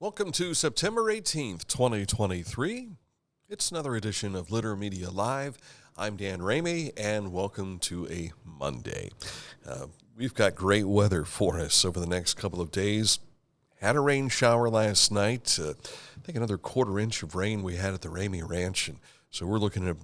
Welcome to September 18th, 2023. It's another edition of Litter Media Live. I'm Dan Ramey, and welcome to a Monday. We've got great weather for us over the next couple of days. Had a rain shower last night. I think another quarter inch of rain we had at the Ramey Ranch, and so we're looking at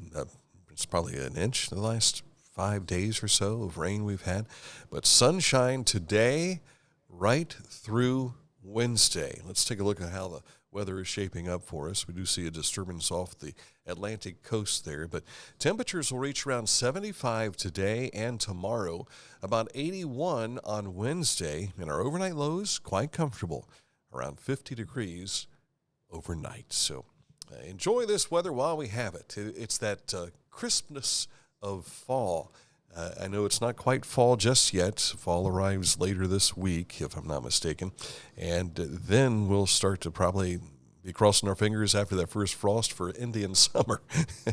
it's probably an inch in the last 5 days or so of rain we've had. But sunshine today right through Wednesday. Let's take a look at how the weather is shaping up for us. We do see a disturbance off the Atlantic coast there, but temperatures will reach around 75 today and tomorrow, about 81 on Wednesday, and our overnight lows quite comfortable, around 50 degrees overnight. So enjoy this weather while we have it. It's that crispness of fall. I know it's not quite fall just yet. Fall arrives later this week, if I'm not mistaken. And then we'll start to probably be crossing our fingers after that first frost for Indian summer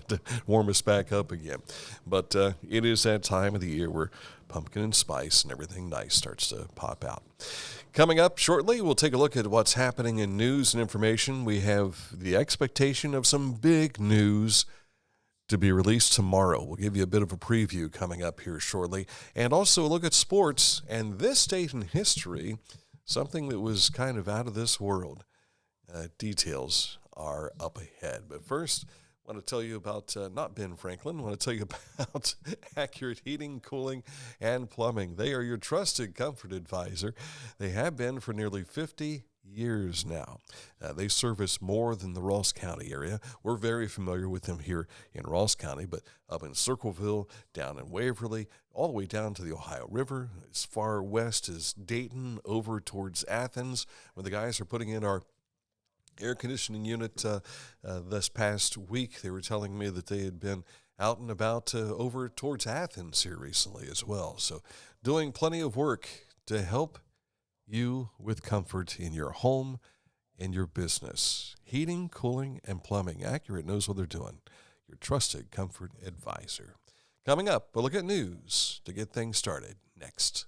to warm us back up again. But it is that time of the year where pumpkin and spice and everything nice starts to pop out. Coming up shortly, we'll take a look at what's happening in news and information. We have the expectation of some big news to be released tomorrow. We'll give you a bit of a preview coming up here shortly, and also a look at sports and this date in history, something that was kind of out of this world. Details are up ahead. But first, I want to tell you about, not Ben Franklin, I want to tell you about Accurate Heating, Cooling, and Plumbing. They are your trusted comfort advisor. They have been for nearly 50 years now. They service more than the Ross County area. We're very familiar with them here in Ross County, but up in Circleville, down in Waverly, all the way down to the Ohio River, as far west as Dayton, over towards Athens, where the guys are putting in our air conditioning unit this past week. They were telling me that they had been out and about over towards Athens here recently as well. So doing plenty of work to help you with comfort in your home and your business. Heating, cooling, and plumbing. Accurate knows what they're doing. Your trusted comfort advisor. Coming up, we'll look at news to get things started next.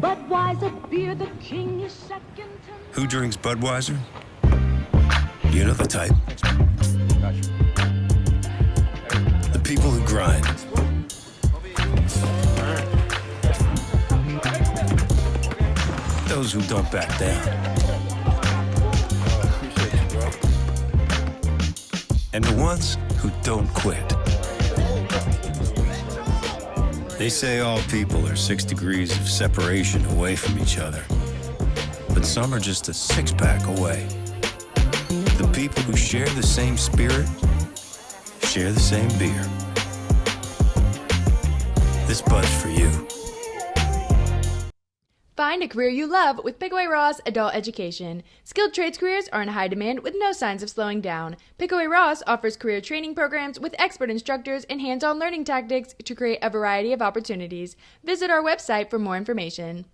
Budweiser beer, the king is second to none. Who drinks Budweiser? You know the type. The people who grind. Those who don't back down. And the ones who don't quit. They say all people are 6 degrees of separation away from each other. But some are just a six-pack away. The people who share the same spirit, share the same beer. This Bud's for you. Find a career you love with Pickaway Ross Adult Education. Skilled trades careers are in high demand with no signs of slowing down. Pickaway Ross offers career training programs with expert instructors and hands-on learning tactics to create a variety of opportunities. Visit our website for more information.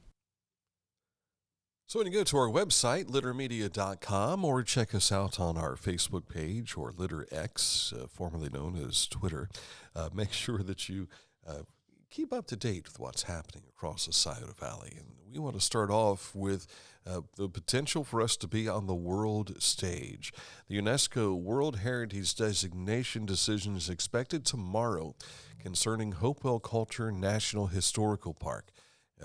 So when you go to our website, littermedia.com, or check us out on our Facebook page or LitterX, formerly known as Twitter, make sure that you keep up to date with what's happening across the Scioto Valley. And we want to start off with the potential for us to be on the world stage. The UNESCO World Heritage Designation decision is expected tomorrow concerning Hopewell Culture National Historical Park.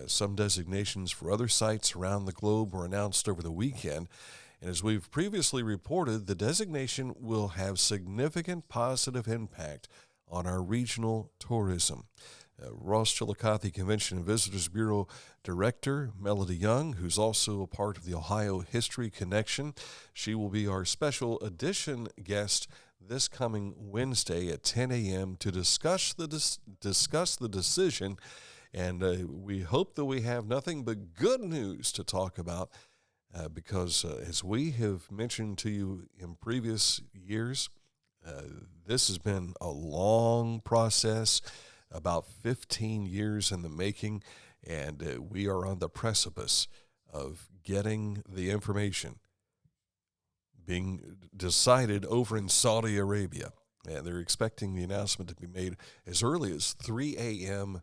Some designations for other sites around the globe were announced over the weekend. And as we've previously reported, the designation will have significant positive impact on our regional tourism. Ross Chillicothe Convention and Visitors Bureau Director Melody Young, who's also a part of the Ohio History Connection. She will be our special edition guest this coming Wednesday at 10 a.m. to discuss the decision, and we hope that we have nothing but good news to talk about because as we have mentioned to you in previous years, this has been a long process, about 15 years in the making, and we are on the precipice of getting the information being decided over in Saudi Arabia. And they're expecting the announcement to be made as early as 3 a.m.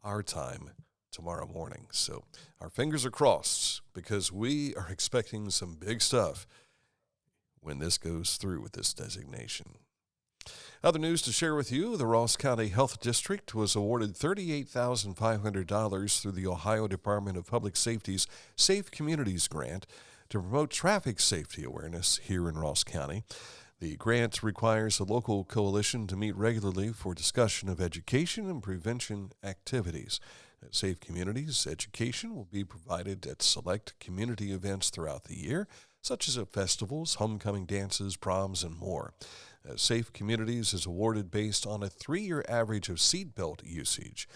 our time tomorrow morning. So our fingers are crossed because we are expecting some big stuff when this goes through with this designation. Other news to share with you, the Ross County Health District was awarded $38,500 through the Ohio Department of Public Safety's Safe Communities Grant to promote traffic safety awareness here in Ross County. The grant requires a local coalition to meet regularly for discussion of education and prevention activities. At Safe Communities, education will be provided at select community events throughout the year, such as at festivals, homecoming dances, proms, and more. Safe Communities is awarded based on a 3-year average of seatbelt usage.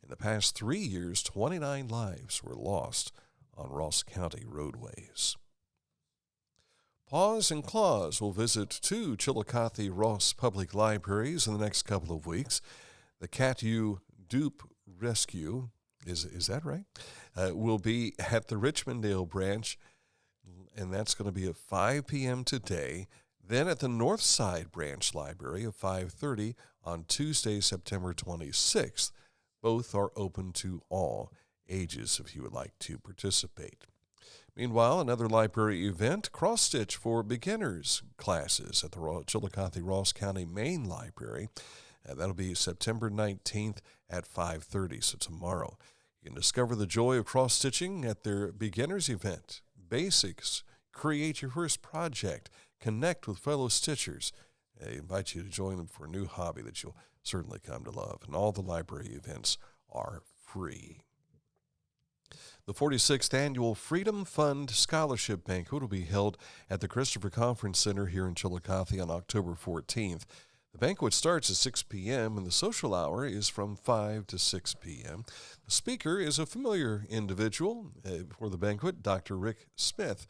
In the past 3 years, 29 lives were lost on Ross County roadways. Paws and Claws will visit 2 Chillicothe Ross public libraries in the next couple of weeks. The Cat U Dupe Rescue, is that right? Will be at the Richmondale branch, and that's going to be at 5 p.m. today. Then at the Northside Branch Library at 5:30 on Tuesday, September 26th. Both are open to all ages if you would like to participate. Meanwhile, another library event, cross-stitch for beginners classes at the Chillicothe Ross County Main Library. That'll be September 19th at 5:30, so tomorrow. You can discover the joy of cross-stitching at their beginners event. Basics, create your first project, connect with fellow stitchers. They invite you to join them for a new hobby that you'll certainly come to love. And all the library events are free. The 46th Annual Freedom Fund Scholarship Banquet will be held at the Christopher Conference Center here in Chillicothe on October 14th. The banquet starts at 6 p.m. and the social hour is from 5 to 6 p.m. The speaker is a familiar individual for the banquet, Dr. Rick Smith.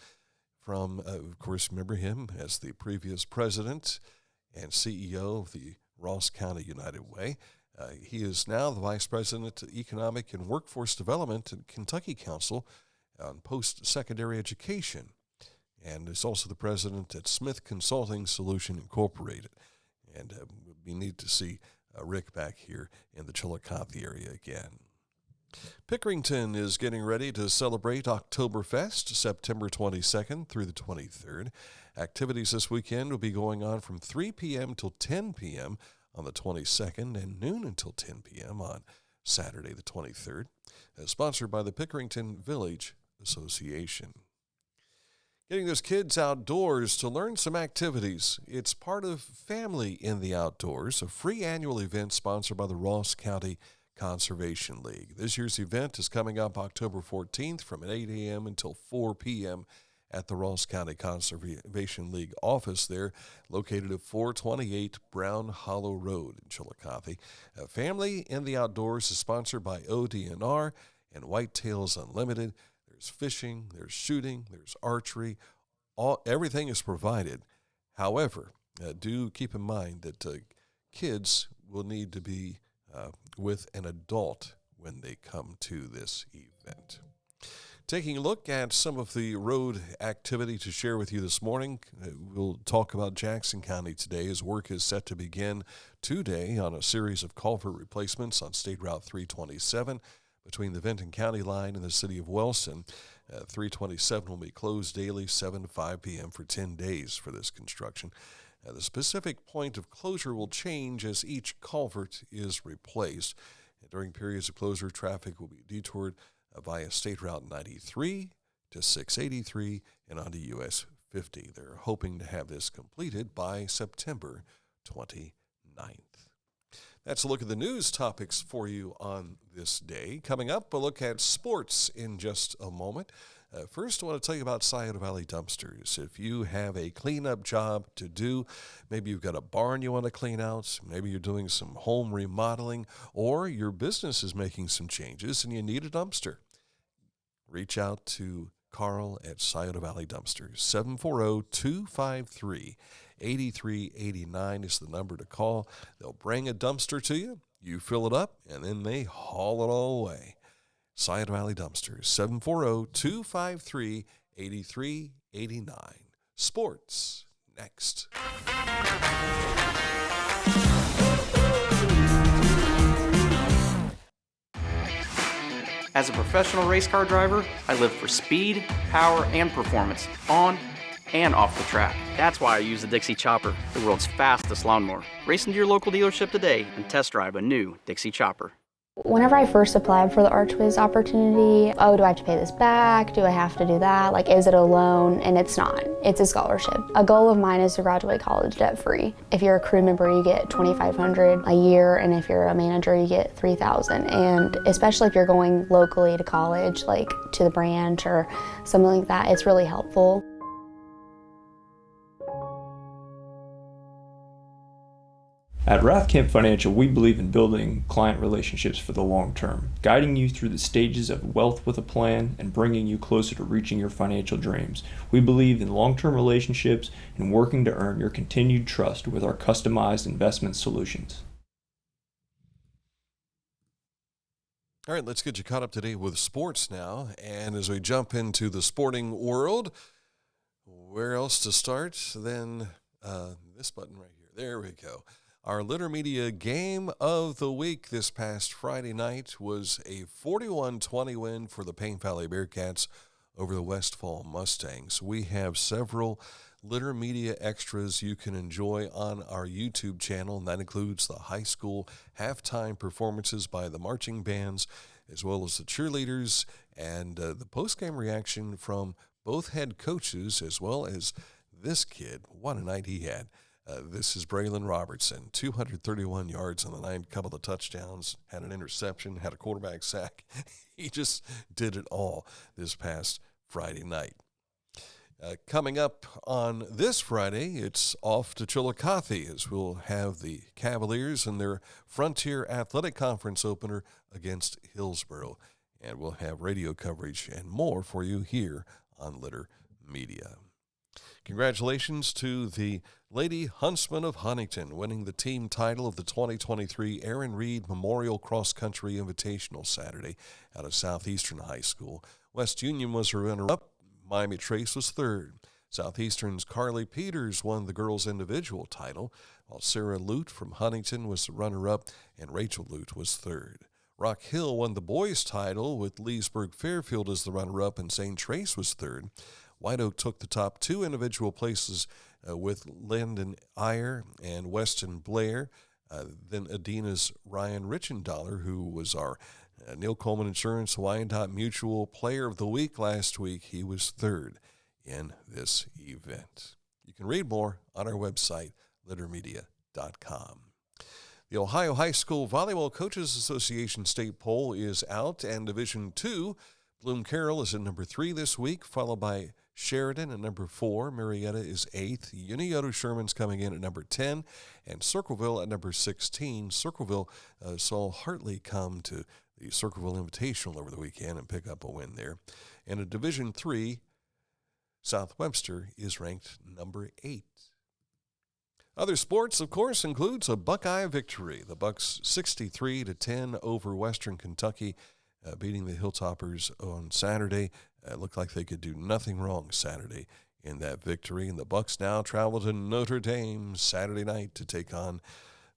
From, of course, remember him as the previous president and CEO of the Ross County United Way. He is now the Vice President of Economic and Workforce Development at Kentucky Council on Post-Secondary Education, and is also the President at Smith Consulting Solution Incorporated. And we need to see Rick back here in the Chillicothe area again. Pickerington is getting ready to celebrate Oktoberfest, September 22nd through the 23rd. Activities this weekend will be going on from 3 p.m. till 10 p.m. on the 22nd and noon until 10 p.m. on Saturday the 23rd. Sponsored by the Pickerington Village Association. Getting those kids outdoors to learn some activities. It's part of Family in the Outdoors, a free annual event sponsored by the Ross County Conservation League. This year's event is coming up October 14th from 8 a.m. until 4 p.m. at the Ross County Conservation League office there, located at 428 Brown Hollow Road in Chillicothe. Family in the Outdoors is sponsored by ODNR and Whitetails Unlimited. There's fishing, there's shooting, there's archery. Everything is provided. However, do keep in mind that kids will need to be with an adult when they come to this event. Taking a look at some of the road activity to share with you this morning, we'll talk about Jackson County today as work is set to begin today on a series of culvert replacements on State Route 327 between the Vinton County line and the city of Wellston. 327 will be closed daily 7 to 5 p.m. for 10 days for this construction. The specific point of closure will change as each culvert is replaced. During periods of closure, traffic will be detoured via State Route 93 to 683 and onto US 50. They're hoping to have this completed by September 29th. That's a look at the news topics for you on this day. Coming up, a look at sports in just a moment. First, I want to tell you about Scioto Valley Dumpsters. If you have a cleanup job to do, maybe you've got a barn you want to clean out, maybe you're doing some home remodeling, or your business is making some changes and you need a dumpster, reach out to Carl at Scioto Valley Dumpsters. 740-253-8389 is the number to call. They'll bring a dumpster to you, you fill it up, and then they haul it all away. Scioto Valley Dumpsters, 740-253-8389. Sports next. As a professional race car driver, I live for speed, power, and performance on and off the track. That's why I use the Dixie Chopper, the world's fastest lawnmower. Race into your local dealership today and test drive a new Dixie Chopper. Whenever I first applied for the ArchWiz opportunity, do I have to pay this back? Do I have to do that? Like, is it a loan? And it's not. It's a scholarship. A goal of mine is to graduate college debt-free. If you're a crew member, you get $2,500 a year, and if you're a manager, you get $3,000. And especially if you're going locally to college, like to the branch or something like that, it's really helpful. At Rathkamp Financial, we believe in building client relationships for the long term, guiding you through the stages of wealth with a plan and bringing you closer to reaching your financial dreams. We believe in long-term relationships and working to earn your continued trust with our customized investment solutions. All right, let's get you caught up today with sports now. And as we jump into the sporting world, where else to start than this button right here? There we go. Our Litter Media Game of the Week this past Friday night was a 41-20 win for the Pain Valley Bearcats over the Westfall Mustangs. We have several Litter Media extras you can enjoy on our YouTube channel, and that includes the high school halftime performances by the marching bands, as well as the cheerleaders, and the post-game reaction from both head coaches, as well as this kid. What a night he had. This is Braylon Robertson, 231 yards on the night, couple of touchdowns, had an interception, had a quarterback sack. He just did it all this past Friday night. Coming up on this Friday, it's off to Chillicothe as we'll have the Cavaliers in their Frontier Athletic Conference opener against Hillsboro. And we'll have radio coverage and more for you here on Litter Media. Congratulations to the Lady Huntsmen of Huntington winning the team title of the 2023 Aaron Reed Memorial Cross Country Invitational Saturday out of Southeastern High School. West Union was a runner-up. Miami Trace was third. Southeastern's Carly Peters won the girls' individual title, while Sarah Lute from Huntington was the runner-up and Rachel Lute was third. Rock Hill won the boys' title with Leesburg Fairfield as the runner-up and St. Trace was third. White Oak took the top two individual places with Landon Iyer and Weston Blair. Then Adina's Ryan Richendaler, who was our Neil Coleman Insurance Wyandotte Mutual Player of the Week last week. He was third in this event. You can read more on our website, littermedia.com. The Ohio High School Volleyball Coaches Association state poll is out, and Division II, Bloom Carroll is at number 3 this week, followed by Sheridan at number 4. Marietta is 8th. Unioto Sherman's coming in at number 10. And Circleville at number 16. Circleville saw Hartley come to the Circleville Invitational over the weekend and pick up a win there. And in Division III, South Webster is ranked number 8. Other sports, of course, includes a Buckeye victory. The Bucks 63-10 over Western Kentucky, beating the Hilltoppers on Saturday. It looked like they could do nothing wrong Saturday in that victory. And the Bucks now travel to Notre Dame Saturday night to take on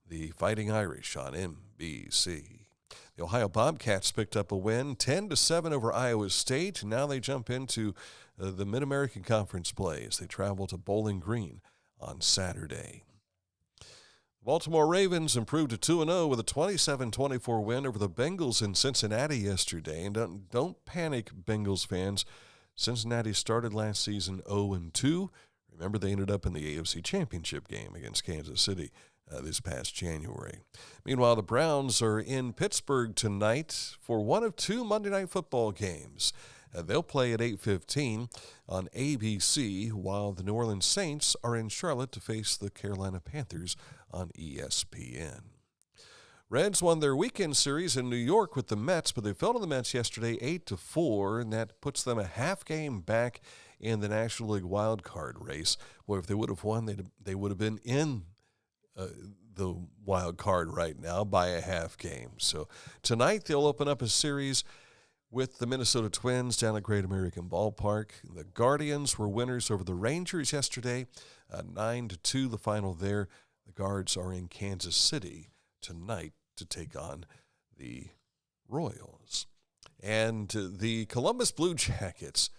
the Fighting Irish on NBC. The Ohio Bobcats picked up a win, 10-7 over Iowa State. Now they jump into the Mid-American Conference play as they travel to Bowling Green on Saturday. Baltimore Ravens improved to 2-0 with a 27-24 win over the Bengals in Cincinnati yesterday. And don't panic, Bengals fans. Cincinnati started last season 0-2. Remember, they ended up in the AFC Championship game against Kansas City this past January. Meanwhile, the Browns are in Pittsburgh tonight for one of two Monday Night Football games. They'll play at 8:15 on ABC, while the New Orleans Saints are in Charlotte to face the Carolina Panthers on ESPN. Reds won their weekend series in New York with the Mets, but they fell to the Mets yesterday 8-4, and that puts them a half game back in the National League wild card race. Well, if they would have won, they would have been in the wild card right now by a half game. So tonight they'll open up a series with the Minnesota Twins down at Great American Ballpark. The Guardians were winners over the Rangers yesterday, 9-2 the final there. The Guards are in Kansas City tonight to take on the Royals. And the Columbus Blue Jackets,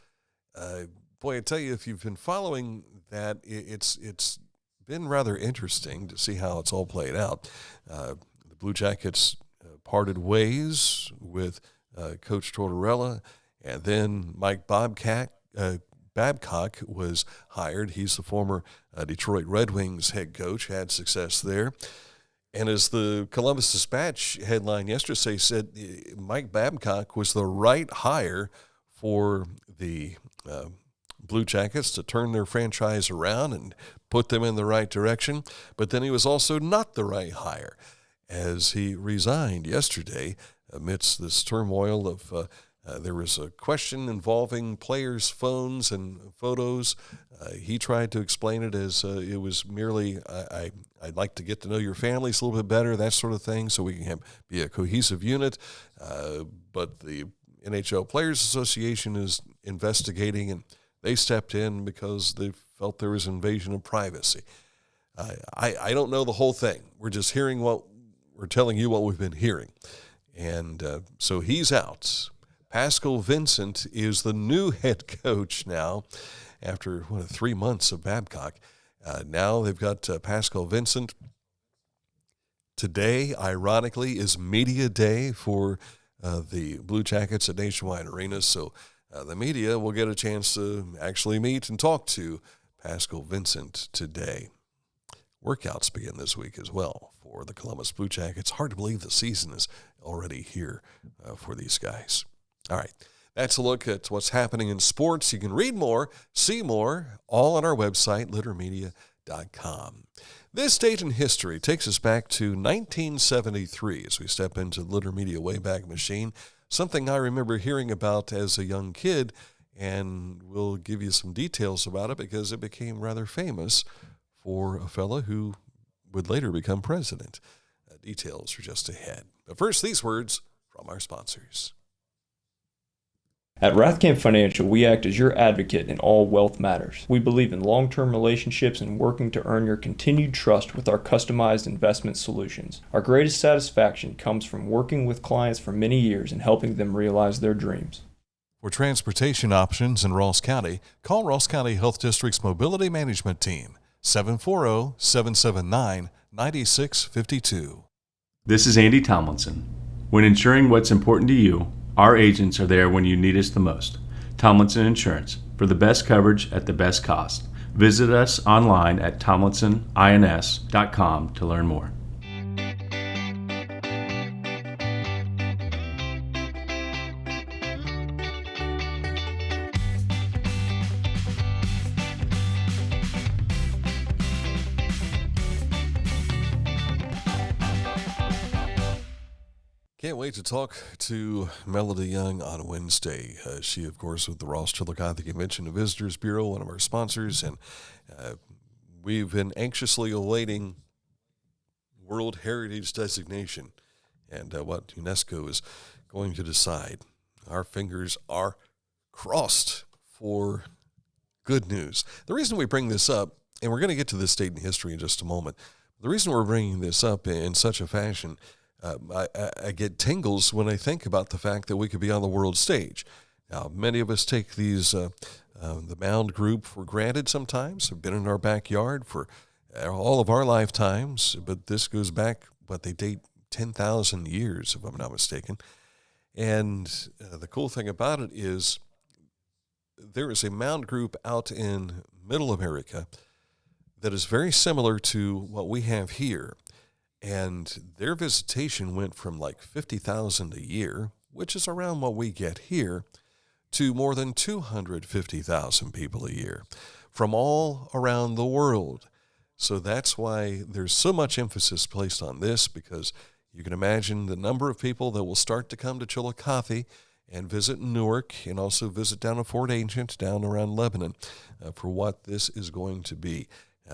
boy, I tell you, if you've been following that, it's been rather interesting to see how it's all played out. The Blue Jackets parted ways with Coach Tortorella, and then Mike Babcock was hired. He's the former Detroit Red Wings head coach, had success there. And as the Columbus Dispatch headline yesterday said, Mike Babcock was the right hire for the Blue Jackets to turn their franchise around and put them in the right direction. But then he was also not the right hire, as he resigned yesterday amidst this turmoil of there was a question involving players' phones and photos. He tried to explain it as it was merely, I'd like to get to know your families a little bit better, that sort of thing, so we can be a cohesive unit. But the NHL Players Association is investigating, and they stepped in because they felt there was invasion of privacy. I don't know the whole thing. We're just hearing we're telling you what we've been hearing. And so he's out. Pascal Vincent is the new head coach now after 3 months of Babcock. Now they've got Pascal Vincent. Today, ironically, is media day for the Blue Jackets at Nationwide Arena. So the media will get a chance to actually meet and talk to Pascal Vincent today. Workouts begin this week as well for the Columbus Blue Jackets. Hard to believe the season is already here for these guys. All right, that's a look at what's happening in sports. You can read more, see more, all on our website, littermedia.com. This date in history takes us back to 1973 as we step into the Litter Media Wayback Machine, something I remember hearing about as a young kid, and we'll give you some details about it because it became rather famous for a fella who would later become president. Details are just ahead. But first, these words from our sponsors. At Rathkamp Financial, we act as your advocate in all wealth matters. We believe in long-term relationships and working to earn your continued trust with our customized investment solutions. Our greatest satisfaction comes from working with clients for many years and helping them realize their dreams. For transportation options in Ross County, call Ross County Health District's Mobility Management Team, 740-779-9652. This is Andy Tomlinson. When ensuring what's important to you, our agents are there when you need us the most. Tomlinson Insurance, for the best coverage at the best cost. Visit us online at tomlinsonins.com to learn more. Can't wait to talk to Melody Young on Wednesday. She, of course, with the Ross Chillicothe Convention and Visitors Bureau, one of our sponsors, and we've been anxiously awaiting World Heritage designation and what UNESCO is going to decide. Our fingers are crossed for good news. The reason we bring this up, and we're going to get to this date in history in just a moment, the reason we're bringing this up in such a fashion, I get tingles when I think about the fact that we could be on the world stage. Now, many of us take these, the Mound Group for granted sometimes. Have been in our backyard for all of our lifetimes, but this goes back, they date 10,000 years, if I'm not mistaken. And the cool thing about it is there is a Mound Group out in Middle America that is very similar to what we have here. And their visitation went from like 50,000 a year, which is around what we get here, to more than 250,000 people a year from all around the world. So that's why there's so much emphasis placed on this, because you can imagine the number of people that will start to come to Chillicothe and visit Newark and also visit down at Fort Ancient, down around Lebanon, for what this is going to be,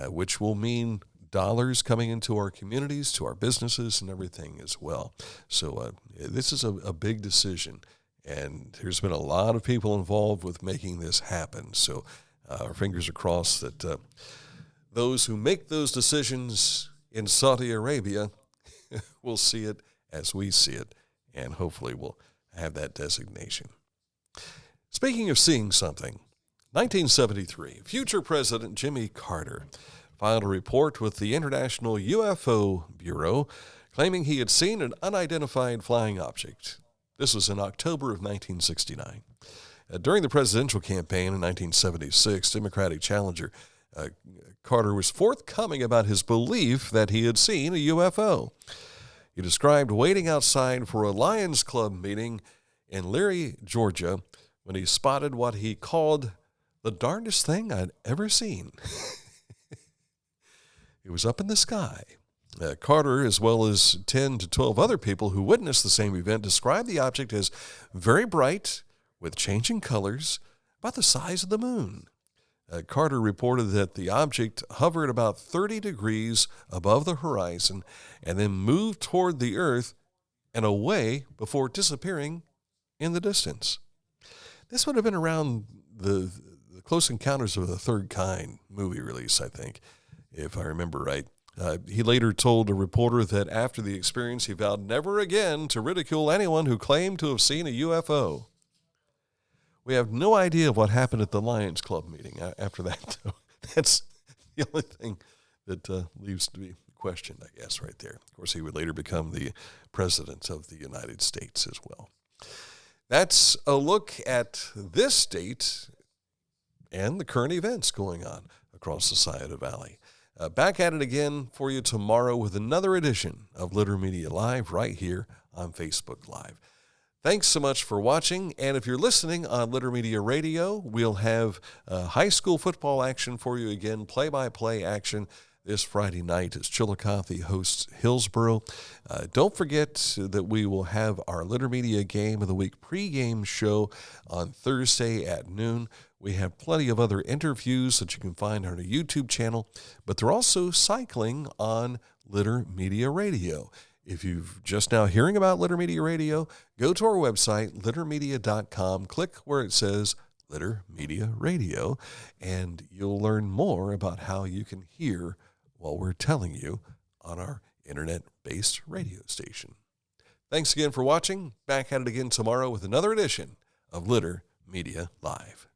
which will mean dollars coming into our communities, to our businesses and everything as well. So this is a big decision, And there's been a lot of people involved with making this happen. So our fingers are crossed that those who make those decisions in Saudi Arabia will see it as we see it, and hopefully will have that designation. Speaking of seeing something, 1973, future President Jimmy Carter filed a report with the International UFO Bureau claiming he had seen an unidentified flying object. This was in October of 1969. During the presidential campaign in 1976, Democratic challenger Carter was forthcoming about his belief that he had seen a UFO. He described waiting outside for a Lions Club meeting in Leary, Georgia, when he spotted what he called the darndest thing I'd ever seen. It was up in the sky. Carter, as well as 10 to 12 other people who witnessed the same event, described the object as very bright, with changing colors, about the size of the moon. Carter reported that the object hovered about 30 degrees above the horizon and then moved toward the Earth and away before disappearing in the distance. This would have been around the Close Encounters of the Third Kind movie release, I think, if I remember right. He later told a reporter that after the experience, he vowed never again to ridicule anyone who claimed to have seen a UFO. We have no idea what happened at the Lions Club meeting after that, though. That's the only thing that leaves to be questioned, I guess, right there. Of course, he would later become the president of the United States as well. That's a look at this date and the current events going on across the Scioto Valley. Back at it again for you tomorrow with another edition of Litter Media Live right here on Facebook Live. Thanks so much for watching, and if you're listening on Litter Media Radio, we'll have high school football action for you again, play-by-play action this Friday night as Chillicothe hosts Hillsboro. Don't forget that we will have our Litter Media Game of the Week pregame show on Thursday at noon. We have plenty of other interviews that you can find on our YouTube channel, but they're also cycling on Litter Media Radio. If you've just now hearing about Litter Media Radio, go to our website, littermedia.com, click where it says Litter Media Radio, and you'll learn more about how you can hear what we're telling you on our internet-based radio station. Thanks again for watching. Back at it again tomorrow with another edition of Litter Media Live.